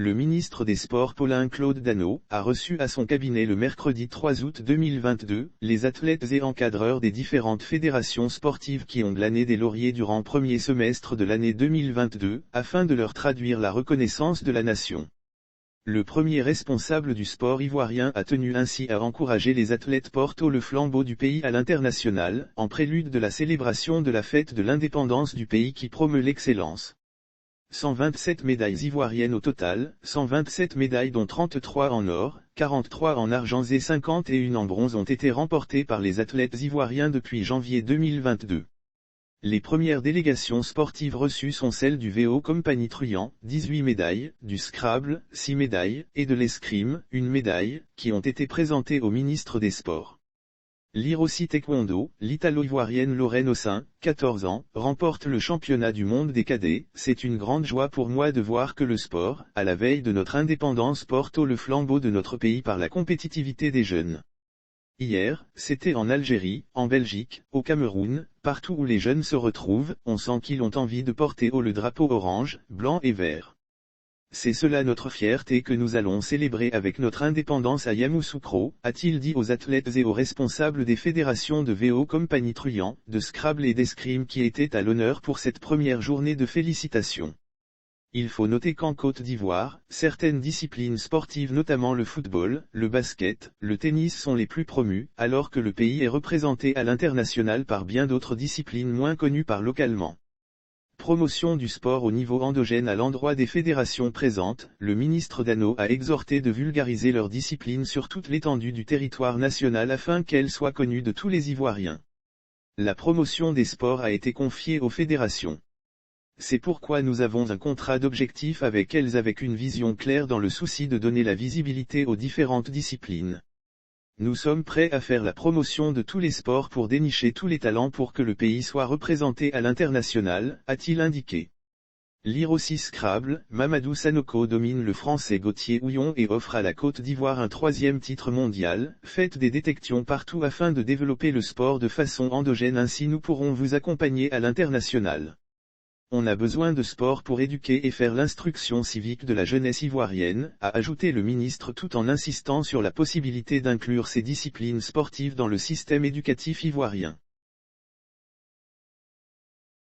Le ministre des Sports Paulin Claude Dano a reçu à son cabinet le mercredi 3 août 2022 les athlètes et encadreurs des différentes fédérations sportives qui ont glané des lauriers durant le premier semestre de l'année 2022, afin de leur traduire la reconnaissance de la nation. Le premier responsable du sport ivoirien a tenu ainsi à encourager les athlètes portant le flambeau du pays à l'international, en prélude de la célébration de la fête de l'indépendance du pays qui promeut l'excellence. 127 médailles ivoiriennes au total, 127 médailles dont 33 en or, 43 en argent et 51 en bronze ont été remportées par les athlètes ivoiriens depuis janvier 2022. Les premières délégations sportives reçues sont celles du VO Compagnie Truand, 18 médailles, du Scrabble, 6 médailles, et de l'escrime, 1 médaille, qui ont été présentées au ministre des Sports. L'Hiroshi Taekwondo, l'Italo-Ivoirienne Lorraine Ossin, 14 ans, remporte le championnat du monde des cadets. C'est une grande joie pour moi de voir que le sport, à la veille de notre indépendance, porte haut le flambeau de notre pays par la compétitivité des jeunes. Hier, c'était en Algérie, en Belgique, au Cameroun, partout où les jeunes se retrouvent, on sent qu'ils ont envie de porter haut le drapeau orange, blanc et vert. C'est cela notre fierté que nous allons célébrer avec notre indépendance à Yamoussoukro, a-t-il dit aux athlètes et aux responsables des fédérations de VO Compagnie Truand, de Scrabble et d'escrime qui étaient à l'honneur pour cette première journée de félicitations. Il faut noter qu'en Côte d'Ivoire, certaines disciplines sportives notamment le football, le basket, le tennis sont les plus promues, alors que le pays est représenté à l'international par bien d'autres disciplines moins connues par localement. Promotion du sport au niveau endogène à l'endroit des fédérations présentes, le ministre Dano a exhorté de vulgariser leur discipline sur toute l'étendue du territoire national afin qu'elle soit connue de tous les Ivoiriens. La promotion des sports a été confiée aux fédérations. C'est pourquoi nous avons un contrat d'objectifs avec elles avec une vision claire dans le souci de donner la visibilité aux différentes disciplines. Nous sommes prêts à faire la promotion de tous les sports pour dénicher tous les talents pour que le pays soit représenté à l'international, a-t-il indiqué. L'Hiroshi Scrabble, Mamadou Sanoko domine le français Gauthier Houillon et offre à la Côte d'Ivoire un 3e titre mondial. Faites des détections partout afin de développer le sport de façon endogène, ainsi nous pourrons vous accompagner à l'international. On a besoin de sport pour éduquer et faire l'instruction civique de la jeunesse ivoirienne, a ajouté le ministre tout en insistant sur la possibilité d'inclure ces disciplines sportives dans le système éducatif ivoirien.